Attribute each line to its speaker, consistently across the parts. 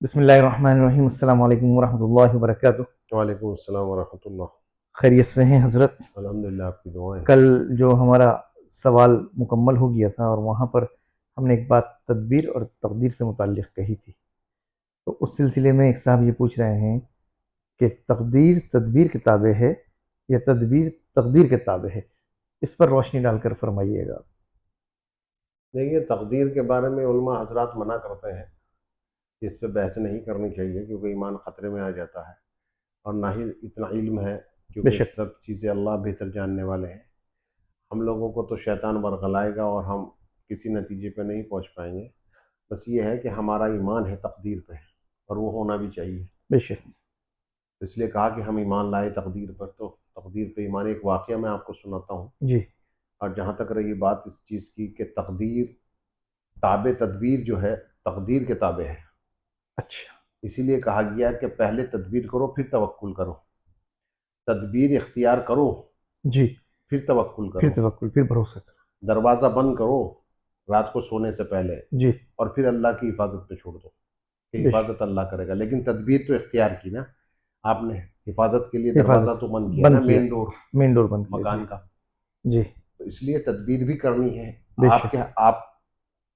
Speaker 1: بسم اللہ الرحمن الرحیم۔ السلام علیکم ورحمۃ اللہ وبرکاتہ۔
Speaker 2: وعلیکم السلام ورحمۃ اللہ۔
Speaker 1: خیریت سے ہیں حضرت؟
Speaker 2: الحمدللہ، آپ کی دعائیں۔
Speaker 1: کل جو ہمارا سوال مکمل ہو گیا تھا اور وہاں پر ہم نے ایک بات تدبیر اور تقدیر سے متعلق کہی تھی، تو اس سلسلے میں ایک صاحب یہ پوچھ رہے ہیں کہ تقدیر تدبیر کے تابع ہے یا تدبیر تقدیر کے تابع ہے، اس پر روشنی ڈال کر فرمائیے گا۔
Speaker 2: دیکھیے، تقدیر کے بارے میں علماء حضرات منع کرتے ہیں کہ اس پہ بحث نہیں کرنی چاہیے، کیونکہ ایمان خطرے میں آ جاتا ہے، اور نہ ہی اتنا علم ہے،
Speaker 1: بے
Speaker 2: کیونکہ
Speaker 1: شک،
Speaker 2: سب چیزیں اللہ بہتر جاننے والے ہیں۔ ہم لوگوں کو تو شیطان ورغلائے گا اور ہم کسی نتیجے پہ نہیں پہنچ پائیں گے۔ بس یہ ہے کہ ہمارا ایمان ہے تقدیر پہ، اور وہ ہونا بھی چاہیے۔
Speaker 1: بے شک،
Speaker 2: اس لیے کہا کہ ہم ایمان لائے تقدیر پر، تو تقدیر پہ ایمان۔ ایک واقعہ میں آپ کو سناتا ہوں۔
Speaker 1: جی،
Speaker 2: اور جہاں تک رہی بات اس چیز کی کہ تقدیر تابع تدبیر جو ہے تقدیر کے تابع ہے،
Speaker 1: اچھا،
Speaker 2: اسی لیے کہا گیا کہ پہلے تدبیر کرو پھر توکل کرو۔ تدبیر اختیار کرو
Speaker 1: جی،
Speaker 2: پھر توکل
Speaker 1: پھر
Speaker 2: کرو۔
Speaker 1: توکل، پھر بھروسہ کرو۔
Speaker 2: دروازہ بند کرو رات کو سونے سے پہلے،
Speaker 1: جی،
Speaker 2: اور پھر اللہ کی حفاظت پہ چھوڑ دو کہ
Speaker 1: بے شک،
Speaker 2: حفاظت اللہ کرے گا۔ لیکن تدبیر تو اختیار کی نا آپ نے، حفاظت کے لیے دروازہ
Speaker 1: حفاظت
Speaker 2: تو بند کیا نا،
Speaker 1: بند کیا،
Speaker 2: مین ڈور
Speaker 1: مین ڈور بند کیا، جی
Speaker 2: مکان کا۔
Speaker 1: جی،
Speaker 2: تو اس لیے تدبیر بھی کرنی ہے
Speaker 1: بے
Speaker 2: آپ
Speaker 1: شک،
Speaker 2: کے۔ آپ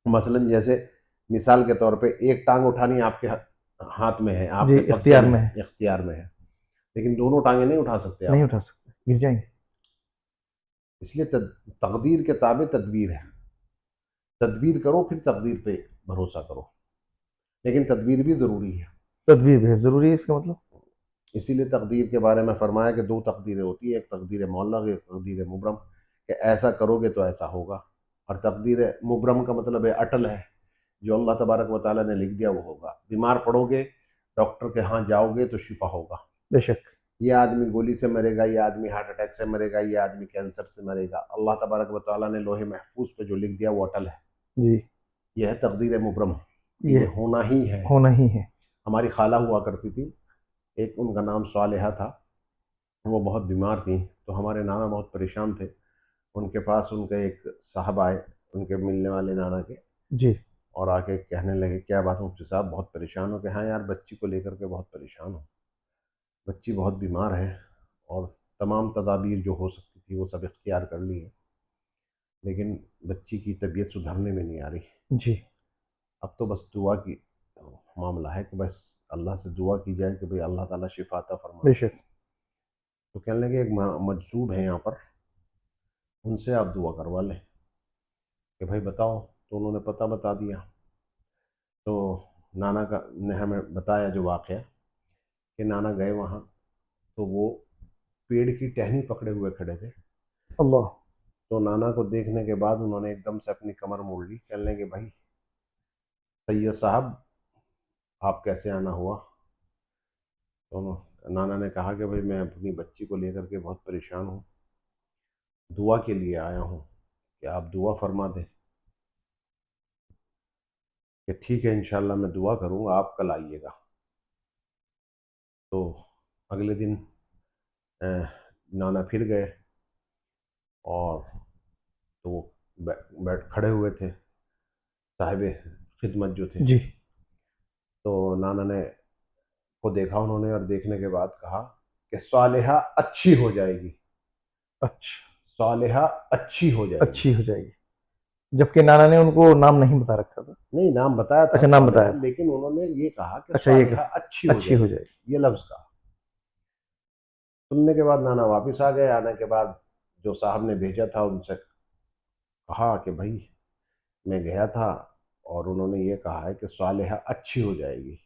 Speaker 2: مثلاً جیسے مثال کے طور پہ ایک ٹانگ اٹھانی آپ کے ہاتھ میں ہے، آپ
Speaker 1: جی
Speaker 2: کے قبضے
Speaker 1: اختیار
Speaker 2: میں
Speaker 1: میں
Speaker 2: ہے،
Speaker 1: ہے،
Speaker 2: اختیار میں ہے، لیکن دونوں ٹانگیں نہیں اٹھا سکتے
Speaker 1: نہیں
Speaker 2: آپ۔
Speaker 1: اٹھا سکتے، گر جائیں گے۔
Speaker 2: اس لیے تقدیر کے تابع تدبیر ہے۔ تدبیر کرو پھر تقدیر پہ بھروسہ کرو، لیکن تدبیر بھی ضروری ہے۔
Speaker 1: تدبیر بھی ہے، ضروری ہے اس کا مطلب؟
Speaker 2: اسی لیے تقدیر کے بارے میں فرمایا کہ دو تقدیریں ہوتی ہیں، ایک تقدیر معلق، ایک تقدیر مبرم، کہ ایسا کرو گے تو ایسا ہوگا۔ اور تقدیر مبرم کا مطلب ہے اٹل ہے، جو اللہ تبارک و تعالیٰ نے لکھ دیا وہ ہوگا۔ بیمار پڑو گے، ڈاکٹر کے ہاں جاؤ گے تو شفا ہوگا۔
Speaker 1: بے شک،
Speaker 2: یہ آدمی گولی سے مرے گا، یہ آدمی ہارٹ اٹیک سے مرے گا، یہ آدمی کینسر سے مرے گا، اللہ تبارک و تعالیٰ نے لوح محفوظ پہ جو لکھ دیا وہ اٹل ہے۔
Speaker 1: جی،
Speaker 2: یہ ہے تقدیر مبرم، کہ
Speaker 1: یہ
Speaker 2: یہ ہونا ہی ہے۔
Speaker 1: ہونا ہی ہے۔
Speaker 2: ہماری خالہ ہوا کرتی تھی، ایک ان کا نام صالحہ تھا، وہ بہت بیمار تھیں، تو ہمارے نانا بہت پریشان تھے۔ ان کے پاس ان کے ایک صاحب آئے، ان کے ملنے والے نانا کے،
Speaker 1: جی،
Speaker 2: اور آ کے کہنے لگے کیا بات مفتی صاحب بہت پریشان ہو؟ کہ ہاں یار، بچی کو لے کر کے بہت پریشان ہوں، بچی بہت بیمار ہے، اور تمام تدابیر جو ہو سکتی تھی وہ سب اختیار کر لی ہے، لیکن بچی کی طبیعت سدھرنے میں نہیں آ رہی۔
Speaker 1: جی،
Speaker 2: اب تو بس دعا کی معاملہ ہے کہ بس اللہ سے دعا کی جائے کہ بھئی اللہ تعالیٰ شفا عطا فرما
Speaker 1: بے
Speaker 2: دے۔
Speaker 1: شک،
Speaker 2: تو کہنے لگے ایک مجذوب ہے یہاں پر، ان سے آپ دعا کروا لیں۔ کہ بھائی بتاؤ، تو انہوں نے پتہ بتا دیا۔ تو نانا کا نے ہمیں بتایا جو واقعہ، کہ نانا گئے وہاں، تو وہ پیڑ کی ٹہنی پکڑے ہوئے کھڑے تھے۔
Speaker 1: اللہ،
Speaker 2: تو نانا کو دیکھنے کے بعد انہوں نے ایک دم سے اپنی کمر موڑ لی، کہنے لگے بھائی سید صاحب آپ کیسے آنا ہوا؟ تو نانا نے کہا کہ بھائی میں اپنی بچی کو لے کر کے بہت پریشان ہوں، دعا کے لیے آیا ہوں کہ آپ دعا فرما دیں۔ کہ ٹھیک ہے انشاءاللہ میں دعا کروں گا، آپ کل آئیے گا۔ تو اگلے دن نانا پھر گئے، اور تو وہ بیٹھ کھڑے ہوئے تھے صاحب خدمت جو تھے۔
Speaker 1: جی،
Speaker 2: تو نانا نے کو دیکھا انہوں نے، اور دیکھنے کے بعد کہا کہ صالحہ اچھی ہو جائے گی،
Speaker 1: اچھا،
Speaker 2: صالحہ اچھی ہو جائے گی۔
Speaker 1: اچھی ہو جائے گی، جبکہ نانا نے ان کو نام نہیں بتا رکھا تھا۔
Speaker 2: نہیں، نام بتایا تھا
Speaker 1: اچھا، نام
Speaker 2: صالحہ،
Speaker 1: بتایا تھا،
Speaker 2: لیکن انہوں نے یہ کہا کہ
Speaker 1: اچھا، یہ
Speaker 2: صالحہ
Speaker 1: کہا
Speaker 2: اچھی ہو
Speaker 1: اچھی
Speaker 2: جائے
Speaker 1: ہو
Speaker 2: گی،
Speaker 1: جائے گی۔
Speaker 2: یہ لفظ کہا۔ سننے کے بعد نانا واپس آ گئے۔ آنے کے بعد جو صاحب نے بھیجا تھا ان سے کہا کہ بھائی میں گیا تھا، اور انہوں نے یہ کہا ہے کہ صالحہ اچھی ہو جائے گی،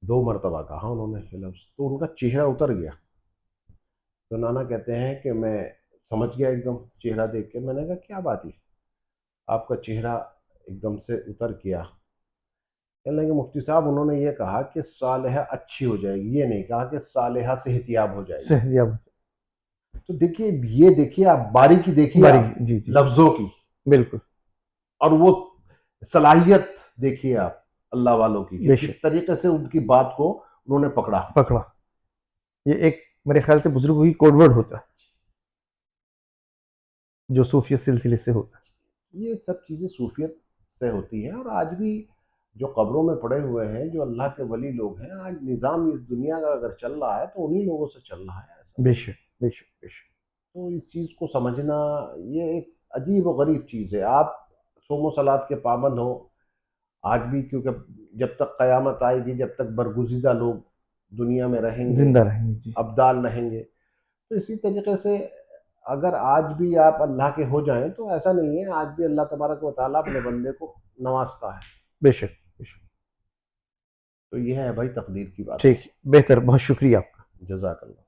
Speaker 2: 2 مرتبہ کہا انہوں نے یہ لفظ۔ تو ان کا چہرہ اتر گیا۔ تو نانا کہتے ہیں کہ میں سمجھ گیا ایک دم چہرہ دیکھ کے، میں نے کہا کیا بات ہے آپ کا چہرہ ایک دم سے اتر کیا؟ کہنے لگے مفتی صاحب انہوں نے یہ کہا کہ صالحہ اچھی ہو جائے گی، یہ نہیں کہا کہ صالحہ صحتیاب ہو جائے گی۔
Speaker 1: صحتیاب،
Speaker 2: تو دیکھیے، یہ دیکھیے آپ، باریکی دیکھیے آپ
Speaker 1: باریک، جی جی،
Speaker 2: لفظوں کی،
Speaker 1: بالکل،
Speaker 2: اور وہ صلاحیت دیکھیے آپ اللہ والوں کی،
Speaker 1: بے
Speaker 2: کہ کس
Speaker 1: شک،
Speaker 2: طریقے سے ان کی بات کو انہوں نے پکڑا۔
Speaker 1: پکڑا۔ یہ ایک میرے خیال سے بزرگوں کی کوڈ ورڈ ہوتا ہے، جو صوفیہ سلسلے سے ہوتا ہے۔
Speaker 2: یہ سب چیزیں صوفیت سے ہوتی ہیں، اور آج بھی جو قبروں میں پڑے ہوئے ہیں، جو اللہ کے ولی لوگ ہیں، آج نظام اس دنیا کا اگر چل رہا ہے تو انہی لوگوں سے چل رہا ہے ایسا.
Speaker 1: بے شک بے شک بے شک.
Speaker 2: تو اس چیز کو سمجھنا یہ ایک عجیب و غریب چیز ہے. آپ صوم و صلات کے پابند ہو آج بھی، کیونکہ جب تک قیامت آئے گی، جب تک برگزیدہ لوگ دنیا میں رہیں گے،
Speaker 1: زندہ رہیں گے. جی
Speaker 2: ابدال رہیں گے، تو اسی طریقے سے اگر آج بھی آپ اللہ کے ہو جائیں تو ایسا نہیں ہے، آج بھی اللہ تبارک و تعالیٰ اپنے بندے کو نوازتا ہے.
Speaker 1: بے شک بے شک.
Speaker 2: تو یہ ہے بھائی تقدیر کی بات.
Speaker 1: ٹھیک، بہتر، بہت شکریہ آپ کا.
Speaker 2: جزاک اللہ.